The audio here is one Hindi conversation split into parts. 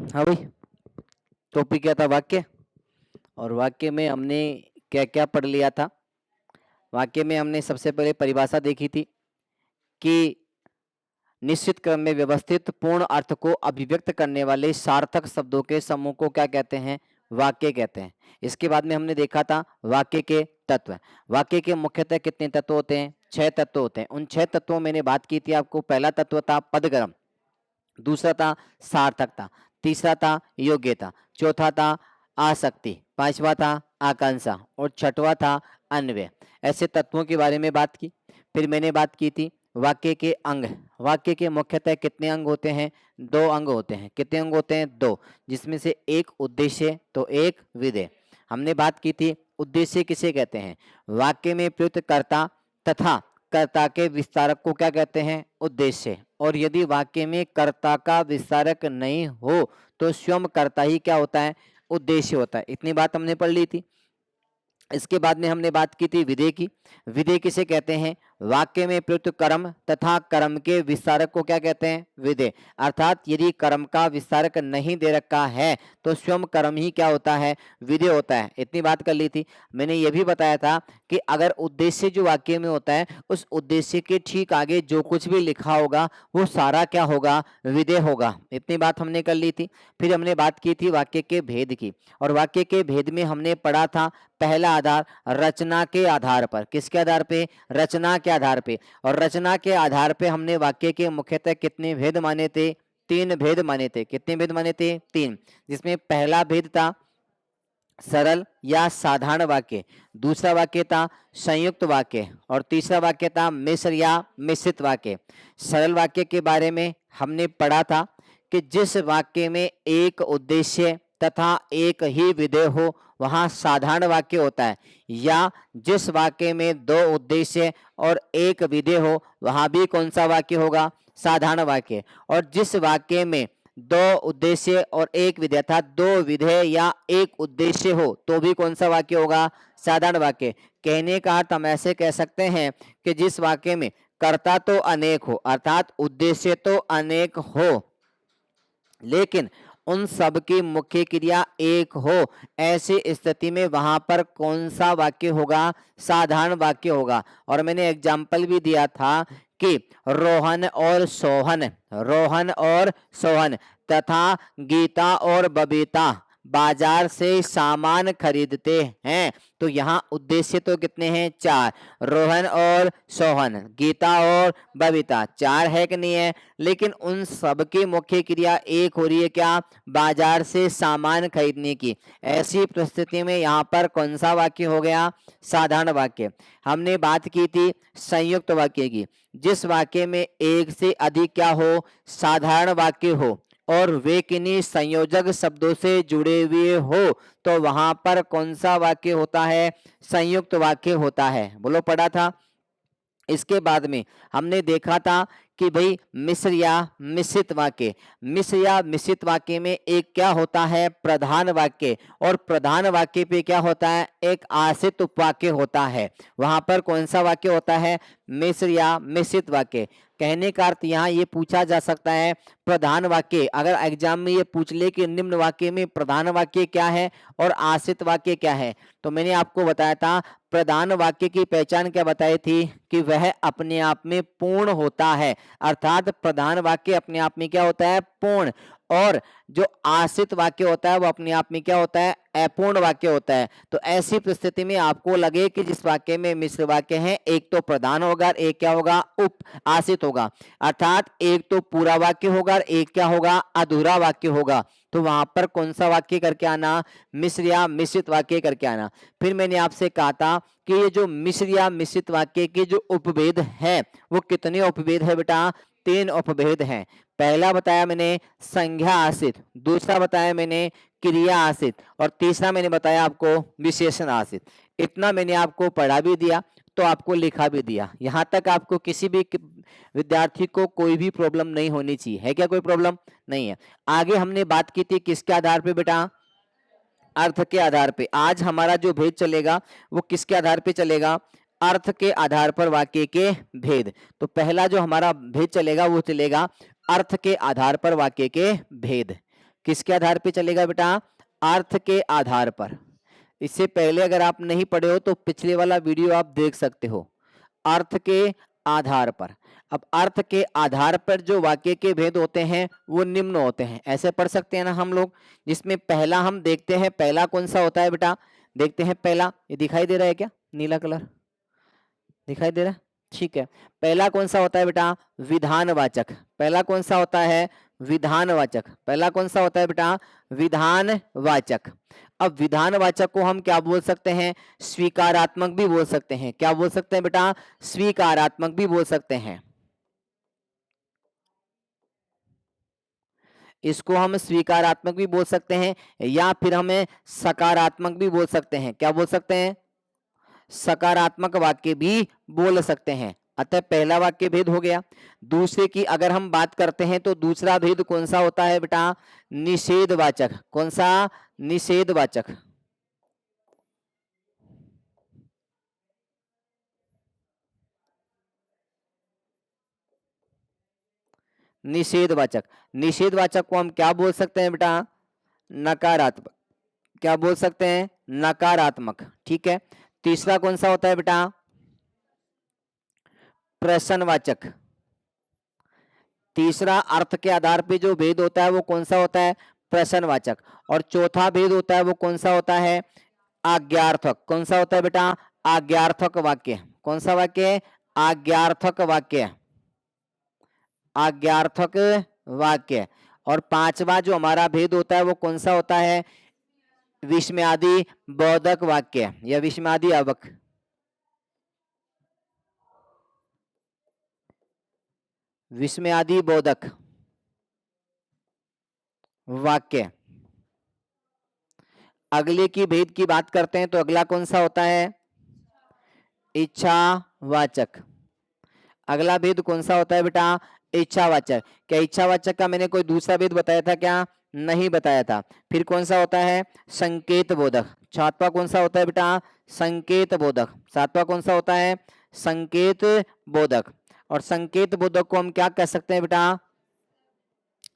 हाँ भाई, टॉपिक क्या था? वाक्य। और वाक्य में हमने क्या क्या पढ़ लिया था? वाक्य में हमने सबसे पहले परिभाषा देखी थी कि निश्चित क्रम में व्यवस्थित पूर्ण अर्थ को अभिव्यक्त करने वाले सार्थक शब्दों के समूह को क्या कहते हैं? वाक्य कहते हैं। इसके बाद में हमने देखा था वाक्य के तत्व। वाक्य के मुख्यतः कितने तत्व होते हैं? 6 तत्व होते हैं। उन 6 तत्वों मैंने बात की थी आपको। पहला तत्व था पदगर्म, दूसरा था सार्थकता, तीसरा था योग्यता, चौथा था आसक्ति, पांचवा था आकांक्षा और छठवा था अन्वय। ऐसे तत्वों के बारे में बात की। फिर मैंने बात की थी वाक्य के अंग। वाक्य के मुख्यतः कितने अंग होते हैं? 2 अंग होते हैं। कितने अंग होते हैं? 2, जिसमें से एक उद्देश्य तो एक विधेय। हमने बात की थी उद्देश्य किसे कहते हैं? वाक्य में प्रयुक्त कर्ता तथा कर्ता के विस्तारक को क्या कहते हैं? उद्देश्य। और यदि वाक्य में कर्ता का विस्तारक नहीं हो तो स्वयं कर्ता ही क्या होता है? उद्देश्य होता है। इतनी बात हमने पढ़ ली थी। इसके बाद में हमने बात की थी विधेय की। विधेय किसे कहते हैं? वाक्य में प्रयुक्त कर्म तथा कर्म के विस्तारक को क्या कहते हैं? विधेय। अर्थात यदि कर्म का विस्तारक नहीं दे रखा है तो स्वयं कर्म ही क्या होता है? विधेय होता है। इतनी बात कर ली थी। मैंने ये भी बताया था कि अगर उद्देश्य जो वाक्य में होता है उस उद्देश्य के ठीक आगे जो कुछ भी लिखा होगा वो सारा क्या होगा? विधेय होगा। इतनी बात हमने कर ली थी। फिर हमने बात की थी वाक्य के भेद की। और वाक्य के भेद में हमने पढ़ा था पहला आधार रचना के आधार पर। किसके आधार पे? रचना के आधार पे। और रचना के आधार पे हमने वाक्य के मुख्यतः कितने भेद माने थे? 3 भेद माने थे। कितने भेद माने थे? 3। जिसमें पहला भेद था सरल या साधारण वाक्य, दूसरा वाक्य था संयुक्त वाक्य और तीसरा वाक्य था मिश्र या मिश्रित वाक्य। सरल वाक्य के बारे में हमने पढ़ा था कि जिस वाक्य में एक उद्देश्य तथा एक ही विधेय हो वहां साधारण वाक्य होता है, या जिस वाक्य में 2 उद्देश्य और एक विधेय हो वहां भी कौन सा वाक्य होगा? साधारण वाक्य। और जिस वाक्य में 2 उद्देश्य और एक विधेय था, 2 विधेय या एक उद्देश्य हो तो भी कौन सा वाक्य होगा? साधारण वाक्य। कहने का अर्थ हम ऐसे कह सकते हैं कि जिस वाक्य में कर्ता तो अनेक हो अर्थात उद्देश्य तो अनेक हो लेकिन उन सब की मुख्य क्रिया एक हो, ऐसी स्थिति में वहां पर कौन सा वाक्य होगा? साधारण वाक्य होगा। और मैंने एग्जाम्पल भी दिया था कि रोहन और सोहन तथा गीता और बबीता बाजार से सामान खरीदते हैं। तो यहाँ उद्देश्य तो कितने हैं? 4। रोहन और सोहन, गीता और बबीता 4 है कि नहीं है? लेकिन उन सब की मुख्य क्रिया एक हो रही है क्या? बाजार से सामान खरीदने की। ऐसी परिस्थिति में यहाँ पर कौन सा वाक्य हो गया? साधारण वाक्य। हमने बात की थी संयुक्त वाक्य की। जिस वाक्य में एक से अधिक क्या हो? साधारण वाक्य हो और वे किन्हीं संयोजक शब्दों से जुड़े हुए हो तो वहां पर कौन सा वाक्य होता है? संयुक्त वाक्य होता है। बोलो, पढ़ा था। इसके बाद में हमने देखा था कि भाई मिश्र या मिश्रित वाक्य। मिश्र या मिश्रित वाक्य में एक क्या होता है? प्रधान वाक्य। और प्रधान वाक्य पे क्या होता है? एक आश्रित उपवाक्य होता है। वहां पर कौन सा वाक्य होता है? मिश्र या मिश्रित वाक्य। कहने का अर्थ यहाँ ये पूछा जा सकता है प्रधान वाक्य, अगर एग्जाम में ये पूछ ले कि निम्न वाक्य में प्रधान वाक्य क्या है और आश्रित वाक्य क्या है, तो मैंने आपको बताया था प्रधान वाक्य की पहचान क्या बताई थी कि वह अपने आप में पूर्ण होता है। अर्थात प्रधान वाक्य अपने आप में क्या होता है? पूर्ण। और जो आश्रित वाक्य होता है वो अपने आप में क्या होता है? अपूर्ण वाक्य होता है। तो ऐसी परिस्थिति में आपको लगे कि जिस वाक्य में मिश्र वाक्य है, एक तो प्रधान होगा और एक क्या होगा? उप आश्रित होगा। अर्थात एक तो पूरा वाक्य होगा और एक क्या होगा? अधूरा वाक्य होगा। तो वहां पर कौन सा वाक्य करके आना? मिश्र या मिश्रित वाक्य करके आना। फिर मैंने आपसे कहा था कि ये जो मिश्र या मिश्रित वाक्य के जो उपभेद है वो कितने उपभेद है बेटा? 3 उपभेद हैं। पहला बताया मैंने संज्ञा आश्रित, दूसरा बताया मैंने क्रिया आश्रित और तीसरा मैंने बताया आपको विशेषण आश्रित। इतना मैंने आपको पढ़ा भी दिया तो आपको लिखा भी दिया। यहां तक आपको किसी भी विद्यार्थी को कोई भी प्रॉब्लम नहीं होनी चाहिए। है क्या कोई प्रॉब्लम? नहीं है। आगे हमने बात की थी किसके आधार पे बेटा? अर्थ के आधार पे। आज हमारा जो भेद चलेगा वो किसके आधार पे चलेगा? अर्थ के आधार पर वाक्य के भेद। तो पहला जो हमारा भेद चलेगा वो चलेगा अर्थ के आधार पर वाक्य के भेद। किसके आधार पे चलेगा बेटा? अर्थ के आधार पर। इससे पहले अगर आप नहीं पढ़े हो तो पिछले वाला वीडियो आप देख सकते हो। अर्थ के आधार पर। अब अर्थ के आधार पर जो वाक्य के भेद होते हैं वो निम्न होते हैं, ऐसे पढ़ सकते हैं ना हम लोग। जिसमें पहला हम देखते हैं, पहला कौन सा होता है बेटा? देखते हैं पहला, ये दिखाई दे रहा है क्या? नीला कलर दिखाई दे रहा है? ठीक है। पहला कौन सा होता है बेटा? विधानवाचक। पहला कौन सा होता है? विधानवाचक। पहला कौन सा होता है बेटा? विधानवाचक। अब विधानवाचक को हम क्या बोल सकते हैं? स्वीकारात्मक भी बोल सकते हैं। क्या बोल सकते हैं बेटा? स्वीकारात्मक भी बोल सकते हैं। इसको हम स्वीकारात्मक भी बोल सकते हैं या फिर हमें सकारात्मक भी बोल सकते हैं। क्या बोल सकते हैं? सकारात्मक वाक्य भी बोल सकते हैं। अतः पहला वाक्य भेद हो गया। दूसरे की अगर हम बात करते हैं तो दूसरा भेद कौन सा होता है बेटा? निषेधवाचक। कौन सा? निषेधवाचक। निषेधवाचक। निषेधवाचक को हम क्या बोल सकते हैं बेटा? नकारात्मक। क्या बोल सकते हैं? नकारात्मक। ठीक है। तीसरा कौन सा होता है बेटा? प्रश्नवाचक। तीसरा अर्थ के आधार पे जो भेद होता है वो कौन सा होता है? प्रश्नवाचक। और चौथा भेद होता है वो कौन सा होता है? आज्ञार्थक। कौन सा होता है बेटा? आज्ञार्थक वाक्य। कौन सा वाक्य? आज्ञार्थक वाक्य। आज्ञार्थक वाक्य। और पांचवा जो हमारा भेद होता है वो कौन सा होता है? विस्मयादि बोधक वाक्य या विस्मयादि अवक। विस्मयादि बोधक वाक्य। अगले की भेद की बात करते हैं तो अगला कौन सा होता है? इच्छावाचक। अगला भेद कौन सा होता है बेटा? इच्छावाचक। क्या इच्छावाचक का मैंने कोई दूसरा भेद बताया था क्या? नहीं बताया था। फिर कौन सा होता है? संकेत बोधक। सातवां कौन सा होता है बेटा? संकेत बोधक। सातवां कौन सा होता है? संकेत बोधक। और संकेत बोधक को हम क्या कह सकते हैं बेटा?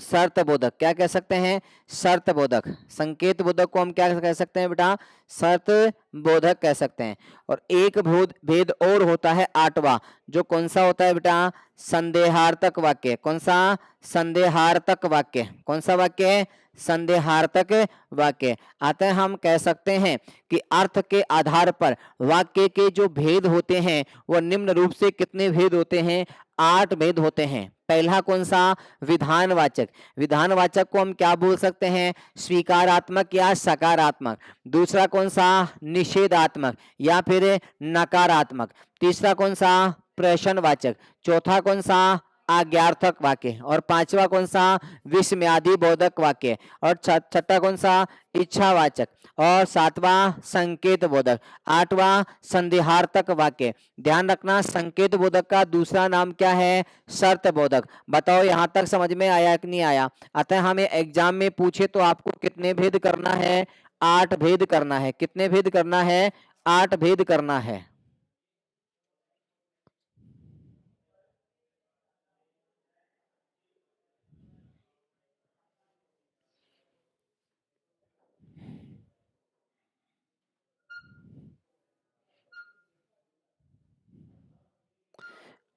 शर्त बोधक। क्या कह सकते हैं? शर्त बोधक। संकेत बोधक को हम क्या कह सकते हैं बेटा? शर्त बोधक कह सकते हैं। और एक भेद और होता है आठवां, जो कौन सा होता है बेटा? संदेहार्थक वाक्य। कौन सा? संदेहार्थक वाक्य। कौन सा वाक्य है? संदेहार्थक वाक्य। अतः हम कह सकते हैं कि अर्थ के आधार पर वाक्य के जो भेद होते हैं वो निम्न रूप से कितने भेद होते हैं? 8 भेद होते हैं। पहला कौन सा? विधानवाचक। विधानवाचक को हम क्या बोल सकते हैं? स्वीकारात्मक या सकारात्मक। दूसरा कौन सा? निषेधात्मक या फिर नकारात्मक। तीसरा कौन सा? प्रश्नवाचक। चौथा कौन सा? आज्ञार्थक वाक्य। और पांचवा कौन सा? विस्मयादि बोधक वाक्य। और छठा कौन सा? इच्छावाचक। और सातवां संकेत बोधक। आठवां संदेहार्थक वाक्य। ध्यान रखना, संकेत बोधक का दूसरा नाम क्या है? शर्त बोधक। बताओ यहां तक समझ में आया कि नहीं आया? अतः हमें एग्जाम में पूछे तो आपको कितने भेद करना है? 8 भेद करना है। कितने भेद करना है? 8 भेद करना है।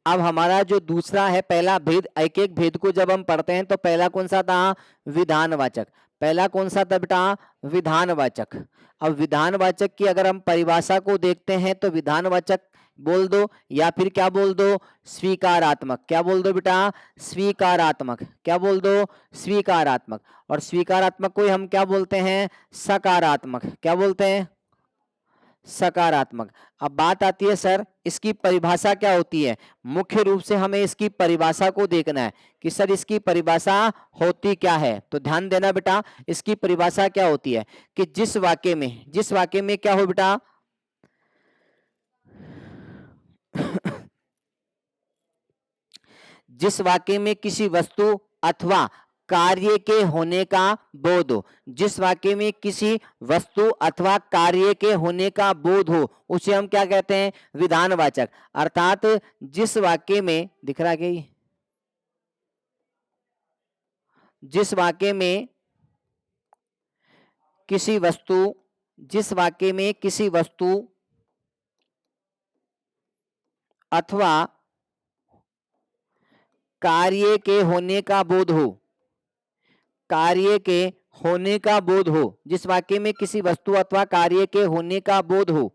अब हमारा जो दूसरा है, पहला भेद, एक एक भेद को जब हम पढ़ते हैं तो पहला कौन सा था? विधानवाचक। पहला कौन सा था बेटा? विधानवाचक। अब विधानवाचक की अगर हम परिभाषा को देखते हैं तो विधानवाचक बोल दो या फिर क्या बोल दो? स्वीकारात्मक। क्या बोल दो बेटा? स्वीकारात्मक। क्या बोल दो? स्वीकारात्मक। और स्वीकारात्मक को हम क्या बोलते हैं? सकारात्मक। क्या बोलते हैं? सकारात्मक। अब बात आती है सर इसकी परिभाषा क्या होती है? मुख्य रूप से हमें इसकी परिभाषा को देखना है कि सर इसकी परिभाषा होती क्या है। तो ध्यान देना बेटा, इसकी परिभाषा क्या होती है कि जिस वाक्य में क्या हो बेटा? जिस वाक्य में किसी वस्तु अथवा कार्य के होने का बोध हो। जिस वाक्य में किसी वस्तु अथवा कार्य के होने का बोध हो उसे हम क्या कहते हैं? विधानवाचक। अर्थात जिस वाक्य में, दिख रहा क्या ये? जिस वाक्य में किसी वस्तु, जिस वाक्य में किसी वस्तु अथवा कार्य के होने का बोध हो, कार्य के होने का बोध हो, जिस वाक्य में किसी वस्तु अथवा कार्य के होने का बोध हो,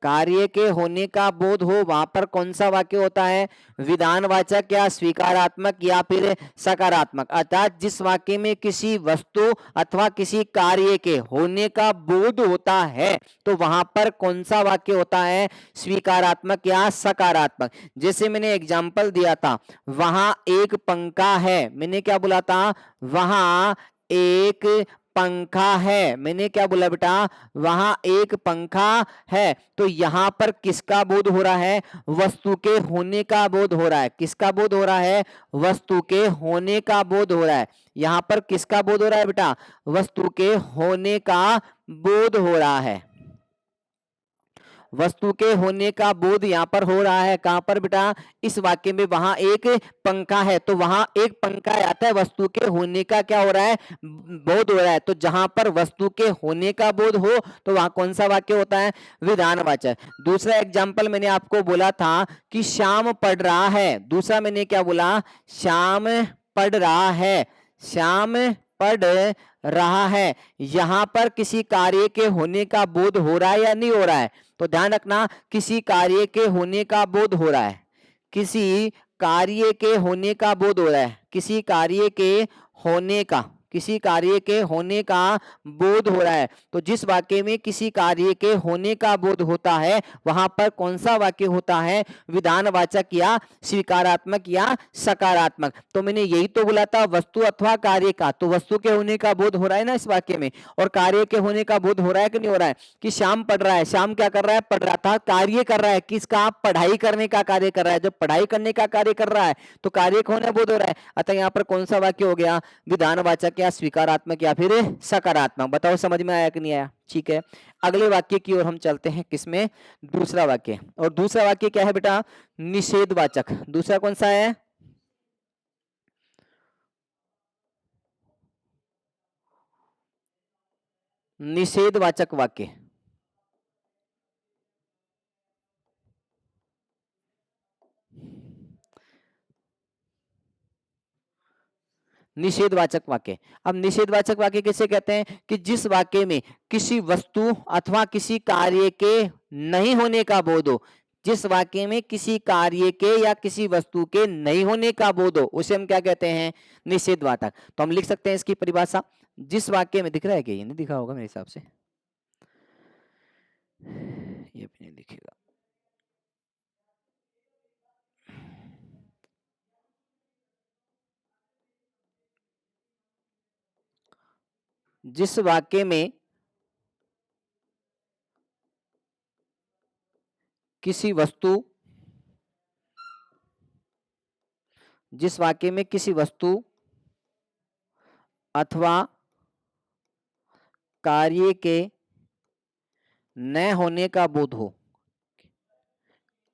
कार्य के होने का बोध हो, वहां पर कौन सा वाक्य होता है? विधानवाचक या स्वीकारात्मक या फिर सकारात्मक। अर्थात जिस वाक्य में किसी वस्तु अथवा किसी कार्य के होने का बोध होता है तो वहां पर कौन सा वाक्य होता है? स्वीकारात्मक या सकारात्मक। जैसे मैंने एग्जाम्पल दिया था, वहां एक पंखा है, मैंने क्या बोला था? वहां एक पंखा है, मैंने क्या बोला बेटा? वहां एक पंखा है। तो यहां पर किसका बोध हो रहा है? वस्तु के होने का बोध हो रहा है। किसका बोध हो रहा है? वस्तु के होने का बोध हो रहा है। यहां पर किसका बोध हो रहा है बेटा? वस्तु के होने का बोध हो रहा है। वस्तु के होने का बोध यहां पर हो रहा है। कहां पर बेटा? इस वाक्य में वहां एक पंखा है, तो वहां एक पंखा आता है, वस्तु के होने का क्या हो रहा है? बोध हो रहा है। तो जहां पर वस्तु के होने का बोध हो तो वहां कौन सा वाक्य होता है? विधानवाचक। दूसरा एग्जाम्पल मैंने आपको बोला था कि श्याम पढ़ रहा है। दूसरा मैंने क्या बोला? श्याम पढ़ रहा है, श्याम पढ़ रहा है। यहां पर किसी कार्य के होने का बोध हो रहा है या नहीं हो रहा है? तो ध्यान रखना, किसी कार्य के होने का बोध हो रहा है, किसी कार्य के होने का बोध हो रहा है, किसी कार्य के होने का, किसी कार्य के होने का बोध हो रहा है। तो जिस वाक्य में किसी कार्य के होने का बोध होता है वहां पर कौन सा वाक्य होता है? विधानवाचक या स्वीकारात्मक या सकारात्मक। तो मैंने यही तो बोला था, वस्तु अथवा कार्य का, तो वस्तु के होने का बोध हो रहा है ना इस वाक्य में, और कार्य के होने का बोध हो रहा है कि नहीं हो रहा है? कि श्याम पढ़ रहा है, श्याम क्या कर रहा है? पढ़ रहा था। कार्य कर रहा है किसका? पढ़ाई करने का कार्य कर रहा है। जब पढ़ाई करने का कार्य कर रहा है तो कार्य का होने बोध हो रहा है। अतः यहाँ पर कौन सा वाक्य हो गया? विधानवाचक या स्वीकारात्मक या फिर सकारात्मक। बताओ समझ में आया कि नहीं आया? ठीक है, अगले वाक्य की ओर हम चलते हैं। किसमें? दूसरा वाक्य। और दूसरा वाक्य क्या है बेटा? निषेधवाचक। दूसरा कौन सा है? निषेधवाचक वाक्य। निषेधवाचक वाक्य। अब निषेधवाचक वाक्य किसे कहते हैं? कि जिस वाक्य में किसी वस्तु अथवा किसी कार्य के नहीं होने का बोध हो, जिस वाक्य में किसी कार्य के या किसी वस्तु के नहीं होने का बोध हो, उसे हम क्या कहते हैं? निषेधवाचक। तो हम लिख सकते हैं इसकी परिभाषा। जिस वाक्य में दिख रहा है कि ये नहीं दिखा होगा मेरे हिसाब से, ये भी नहीं दिखेगा। जिस वाक्य में किसी वस्तु, जिस वाक्य में किसी वस्तु अथवा कार्य के न होने का बोध हो,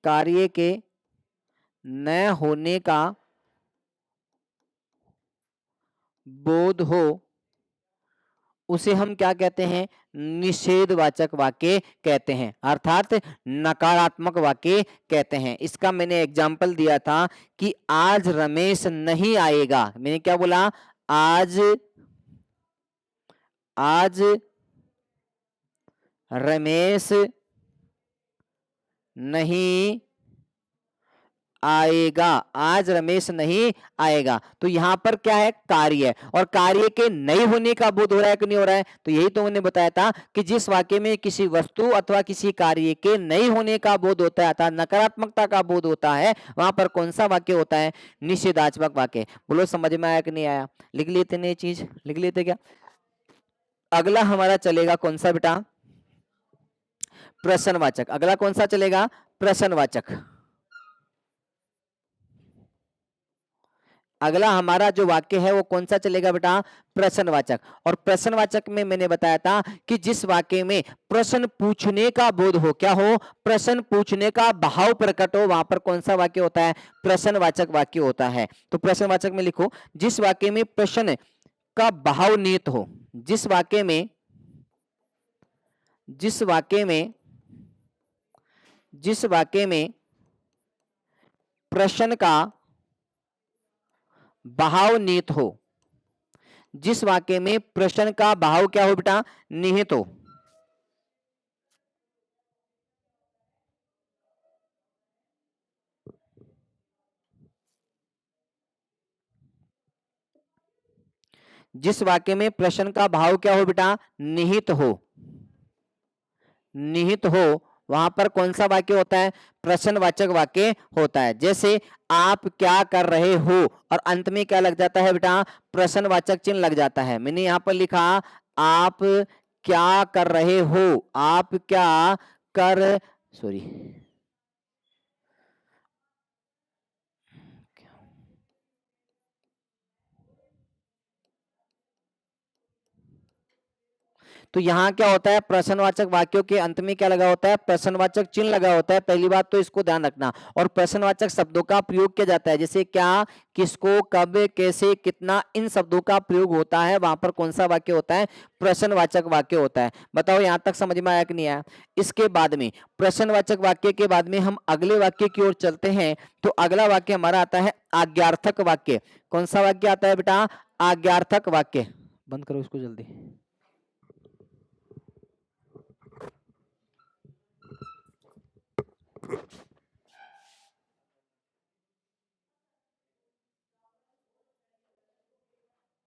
कार्य के न होने का बोध हो, उसे हम क्या कहते हैं? निषेधवाचक वाक्य कहते हैं, अर्थात नकारात्मक वाक्य कहते हैं। इसका मैंने एग्जाम्पल दिया था कि आज रमेश नहीं आएगा। मैंने क्या बोला? आज रमेश नहीं आएगा, आज रमेश नहीं आएगा। तो यहां पर क्या है? कार्य है, और कार्य के नहीं होने का बोध हो रहा है कि नहीं हो रहा है? तो यही तो मैंने बताया था कि जिस वाक्य में किसी वस्तु अथवा किसी कार्य के नहीं होने का बोध होता है अर्थात नकारात्मकता का बोध होता है, वहां पर कौन सा वाक्य होता है? निषेधात्मक वाक्य। बोलो समझ में आया कि नहीं आया? लिख लेते नई चीज, लिख लेते क्या? अगला हमारा चलेगा कौन सा बेटा? प्रश्नवाचक। अगला कौन सा चलेगा? प्रश्नवाचक। अगला हमारा जो वाक्य है वो कौन सा चलेगा बेटा, प्रश्नवाचक। और प्रश्नवाचक में मैंने बताया था कि जिस वाक्य में प्रश्न पूछने का बोध हो, क्या हो, प्रश्न पूछने का भाव प्रकट हो, वहां पर कौन सा वाक्य होता है, प्रश्नवाचक वाक्य होता है। तो प्रश्नवाचक में लिखो, जिस वाक्य में प्रश्न का भाव निहित हो, जिस वाक्य में जिस वाक्य में जिस वाक्य में प्रश्न का भाव निहित हो, जिस वाक्य में प्रश्न का भाव क्या हो बेटा, निहित हो। जिस वाक्य में प्रश्न का भाव क्या हो बेटा, निहित हो, निहित हो, वहां पर कौन सा वाक्य होता है, प्रश्नवाचक वाक्य होता है। जैसे आप क्या कर रहे हो, और अंत में क्या लग जाता है बेटा, प्रश्नवाचक चिन्ह लग जाता है। मैंने यहां पर लिखा आप क्या कर रहे हो, आप क्या कर, सॉरी, तो यहाँ क्या होता है, प्रश्नवाचक वाक्यों के अंत में क्या लगा होता है, प्रश्नवाचक चिन्ह लगा होता है। पहली बात तो इसको ध्यान रखना। और प्रश्नवाचक शब्दों का प्रयोग किया जाता है, जैसे क्या, किसको, कब, कैसे, कितना, इन शब्दों का प्रयोग होता है, वहां पर कौन सा वाक्य होता है, प्रश्नवाचक वाक्य होता है। बताओ यहाँ तक समझ में आया कि नहीं आया। इसके बाद में प्रश्नवाचक वाक्य के बाद में हम अगले वाक्य की ओर चलते हैं। तो अगला वाक्य हमारा आता है आज्ञार्थक वाक्य। कौन सा वाक्य आता है बेटा, आज्ञार्थक वाक्य। बंद करो इसको जल्दी।